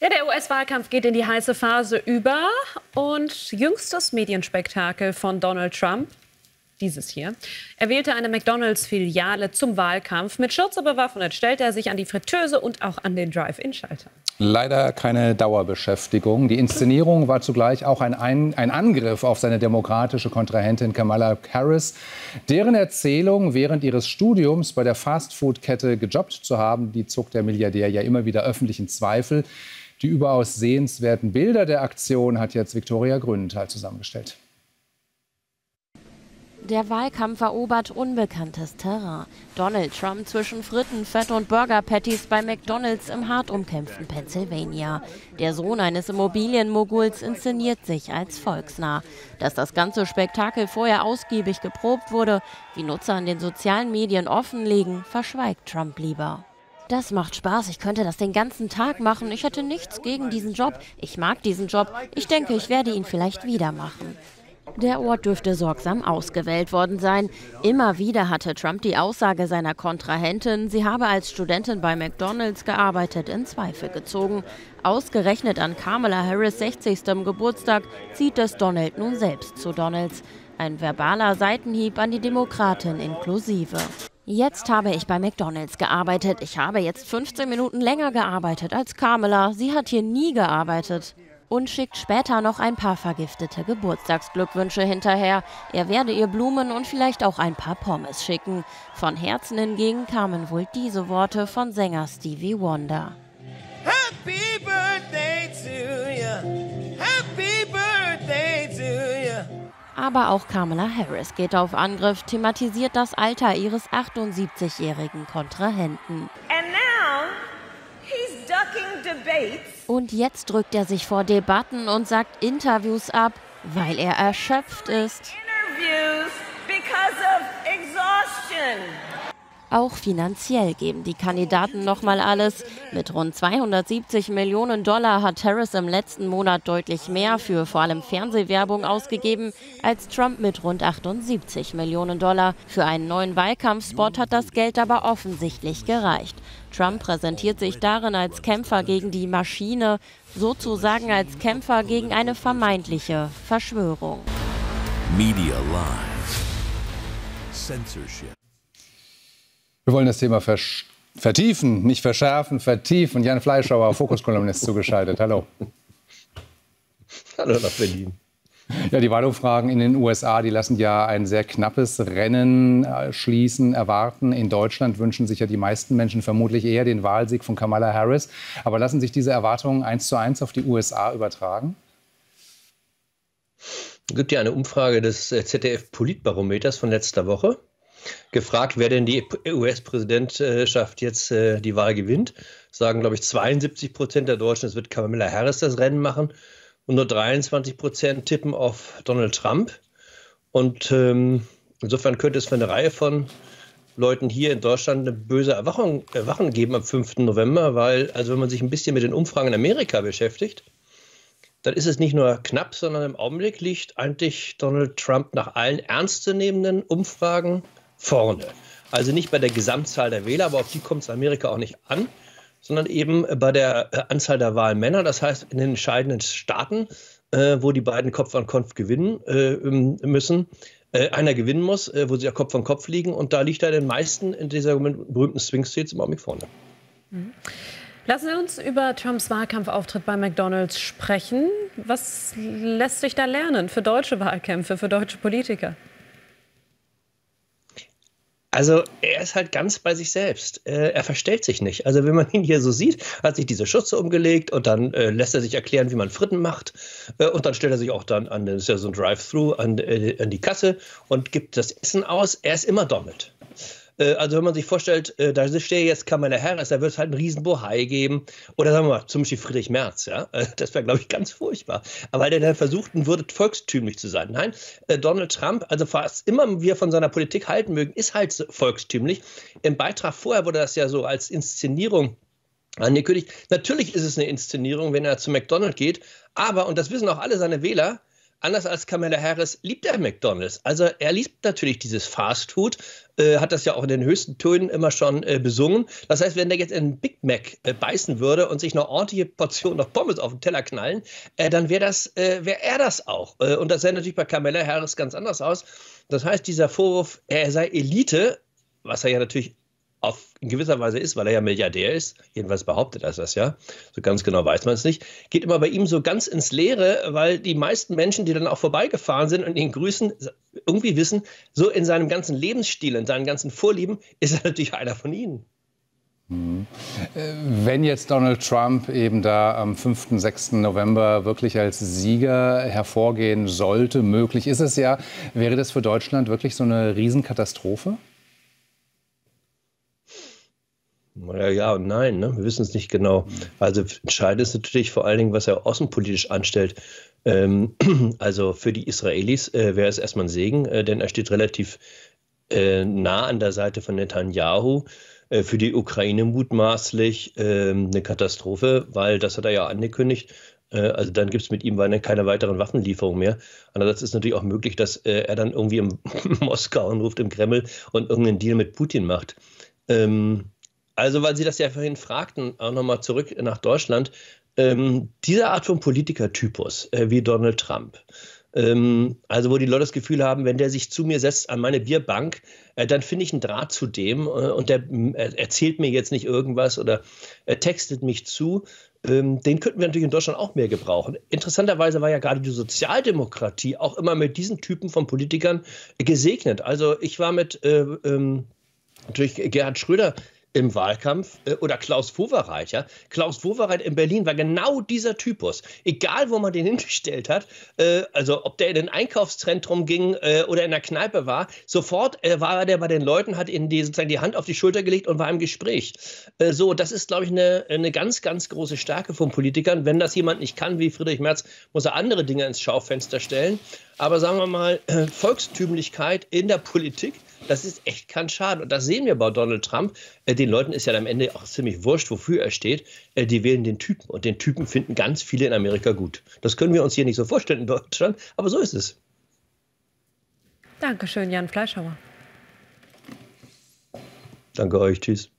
Ja, der US-Wahlkampf geht in die heiße Phase über und jüngstes Medienspektakel von Donald Trump, dieses hier. Er wählte eine McDonald's-Filiale zum Wahlkampf. Mit Schürze bewaffnet stellte er sich an die Fritteuse und auch an den Drive-In-Schalter. Leider keine Dauerbeschäftigung. Die Inszenierung war zugleich auch ein Angriff auf seine demokratische Kontrahentin Kamala Harris. Deren Erzählung, während ihres Studiums bei der Fastfood-Kette gejobbt zu haben, die zog der Milliardär ja immer wieder öffentlich in Zweifel. Die überaus sehenswerten Bilder der Aktion hat jetzt Viktoria Grünenthal zusammengestellt. Der Wahlkampf erobert unbekanntes Terrain. Donald Trump zwischen Frittenfett und Burger-Patties bei McDonald's im hart umkämpften Pennsylvania. Der Sohn eines Immobilienmoguls inszeniert sich als volksnah. Dass das ganze Spektakel vorher ausgiebig geprobt wurde, wie Nutzer in den sozialen Medien offenlegen, verschweigt Trump lieber. Das macht Spaß, ich könnte das den ganzen Tag machen. Ich hätte nichts gegen diesen Job. Ich mag diesen Job. Ich denke, ich werde ihn vielleicht wieder machen. Der Ort dürfte sorgsam ausgewählt worden sein. Immer wieder hatte Trump die Aussage seiner Kontrahentin, sie habe als Studentin bei McDonald's gearbeitet, in Zweifel gezogen. Ausgerechnet an Kamala Harris' 60. Geburtstag zieht es Donald nun selbst zu Donalds. Ein verbaler Seitenhieb an die Demokratin inklusive. Jetzt habe ich bei McDonald's gearbeitet. Ich habe jetzt 15 Minuten länger gearbeitet als Kamala. Sie hat hier nie gearbeitet. Und schickt später noch ein paar vergiftete Geburtstagsglückwünsche hinterher. Er werde ihr Blumen und vielleicht auch ein paar Pommes schicken. Von Herzen hingegen kamen wohl diese Worte von Sänger Stevie Wonder. Happy birthday to you. Happy birthday to you. Aber auch Kamala Harris geht auf Angriff, thematisiert das Alter ihres 78-jährigen Kontrahenten. Und jetzt drückt er sich vor Debatten und sagt Interviews ab, weil er erschöpft ist. Auch finanziell geben die Kandidaten nochmal alles. Mit rund 270 Millionen $, hat Harris im letzten Monat deutlich mehr für vor allem Fernsehwerbung ausgegeben als Trump mit rund 78 Millionen $. Für einen neuen Wahlkampfspot hat das Geld aber offensichtlich gereicht. Trump präsentiert sich darin als Kämpfer gegen die Maschine, sozusagen als Kämpfer gegen eine vermeintliche Verschwörung. Media Live. Censorship. Wir wollen das Thema vertiefen, nicht verschärfen, vertiefen. Jan Fleischhauer, Fokus-Kolumnist, zugeschaltet. Hallo. Hallo nach Berlin. Ja, die Wahlumfragen in den USA, die lassen ja ein sehr knappes Rennen erwarten. In Deutschland wünschen sich ja die meisten Menschen vermutlich eher den Wahlsieg von Kamala Harris. Aber lassen sich diese Erwartungen 1:1 auf die USA übertragen? Es gibt ja eine Umfrage des ZDF-Politbarometers von letzter Woche. Gefragt, wer denn die US-Präsidentschaft jetzt die Wahl gewinnt, sagen, glaube ich, 72% der Deutschen, es wird Kamala Harris das Rennen machen. Und nur 23% tippen auf Donald Trump. Und insofern könnte es für eine Reihe von Leuten hier in Deutschland eine böse Erwachung geben am 5. November. Weil, also wenn man sich ein bisschen mit den Umfragen in Amerika beschäftigt, dann ist es nicht nur knapp, sondern im Augenblick liegt eigentlich Donald Trump nach allen ernstzunehmenden Umfragen vorne. Also nicht bei der Gesamtzahl der Wähler, aber auf die kommt es in Amerika auch nicht an, sondern eben bei der Anzahl der Wahlmänner. Das heißt, in den entscheidenden Staaten, wo die beiden Kopf an Kopf gewinnen müssen, einer gewinnen muss, wo sie ja Kopf an Kopf liegen. Und da liegt er den meisten in dieser berühmten Swing States im Augenblick vorne. Lassen Sie uns über Trumps Wahlkampfauftritt bei McDonald's sprechen. Was lässt sich da lernen für deutsche Wahlkämpfe, für deutsche Politiker? Also er ist halt ganz bei sich selbst. Er verstellt sich nicht. Also wenn man ihn hier so sieht, hat sich diese Schürze umgelegt und dann lässt er sich erklären, wie man Fritten macht. Und dann stellt er sich auch dann an, das ist ja so ein Drive-Thru, an die Kasse und gibt das Essen aus. Er ist immer Donald. Also wenn man sich vorstellt, da stehe jetzt Kamala Harris, da wird es halt einen riesen Bohai geben. Oder sagen wir mal, zum Beispiel Friedrich Merz. Ja? Das wäre, glaube ich, ganz furchtbar. Aber weil der dann versuchten würde, volkstümlich zu sein. Nein, Donald Trump, also fast immer wir von seiner Politik halten mögen, ist halt volkstümlich. Im Beitrag vorher wurde das ja so als Inszenierung angekündigt. Natürlich ist es eine Inszenierung, wenn er zu McDonald's geht. Aber, und das wissen auch alle seine Wähler, anders als Kamala Harris liebt er McDonald's. Also er liebt natürlich dieses Fastfood, hat das ja auch in den höchsten Tönen immer schon besungen. Das heißt, wenn der jetzt in einen Big Mac beißen würde und sich eine ordentliche Portion noch Pommes auf den Teller knallen, dann wäre er das auch. Und das sähe natürlich bei Kamala Harris ganz anders aus. Das heißt, dieser Vorwurf, er sei Elite, was er ja natürlich in gewisser Weise ist, weil er ja Milliardär ist, jedenfalls behauptet er das ja, so ganz genau weiß man es nicht, geht immer bei ihm so ganz ins Leere, weil die meisten Menschen, die dann auch vorbeigefahren sind und ihn grüßen, irgendwie wissen, so in seinem ganzen Lebensstil, in seinen ganzen Vorlieben, ist er natürlich einer von ihnen. Wenn jetzt Donald Trump eben da am 5., 6. November wirklich als Sieger hervorgehen sollte, möglich ist es ja, wäre das für Deutschland wirklich so eine Riesenkatastrophe? Ja und nein, ne? Wir wissen es nicht genau. Also entscheidend ist natürlich vor allen Dingen, was er außenpolitisch anstellt. Also für die Israelis wäre es erstmal ein Segen, denn er steht relativ nah an der Seite von Netanyahu. Für die Ukraine mutmaßlich eine Katastrophe, weil das hat er ja angekündigt. Also dann gibt es mit ihm keine weiteren Waffenlieferungen mehr. Andererseits ist natürlich auch möglich, dass er dann irgendwie in Moskau anruft, im Kreml und irgendeinen Deal mit Putin macht. Also, weil Sie das ja vorhin fragten, auch nochmal zurück nach Deutschland, diese Art von Politikertypus wie Donald Trump, also wo die Leute das Gefühl haben, wenn der sich zu mir setzt an meine Bierbank, dann finde ich einen Draht zu dem und der erzählt mir jetzt nicht irgendwas oder textet mich zu. Den könnten wir natürlich in Deutschland auch mehr gebrauchen. Interessanterweise war ja gerade die Sozialdemokratie auch immer mit diesen Typen von Politikern gesegnet. Also ich war mit natürlich Gerhard Schröder im Wahlkampf oder Klaus Wowereit, ja. Klaus Wowereit in Berlin war genau dieser Typus. Egal, wo man den hingestellt hat, also ob der in ein Einkaufszentrum ging oder in der Kneipe war, sofort war der bei den Leuten, hat ihnen sozusagen die Hand auf die Schulter gelegt und war im Gespräch. So, das ist, glaube ich, eine ganz, ganz große Stärke von Politikern. Wenn das jemand nicht kann, wie Friedrich Merz, muss er andere Dinge ins Schaufenster stellen. Aber sagen wir mal, Volkstümlichkeit in der Politik, das ist echt kein Schaden. Und das sehen wir bei Donald Trump. Den Leuten ist ja am Ende auch ziemlich wurscht, wofür er steht. Die wählen den Typen. Und den Typen finden ganz viele in Amerika gut. Das können wir uns hier nicht so vorstellen in Deutschland, aber so ist es. Dankeschön, Jan Fleischhauer. Danke euch. Tschüss.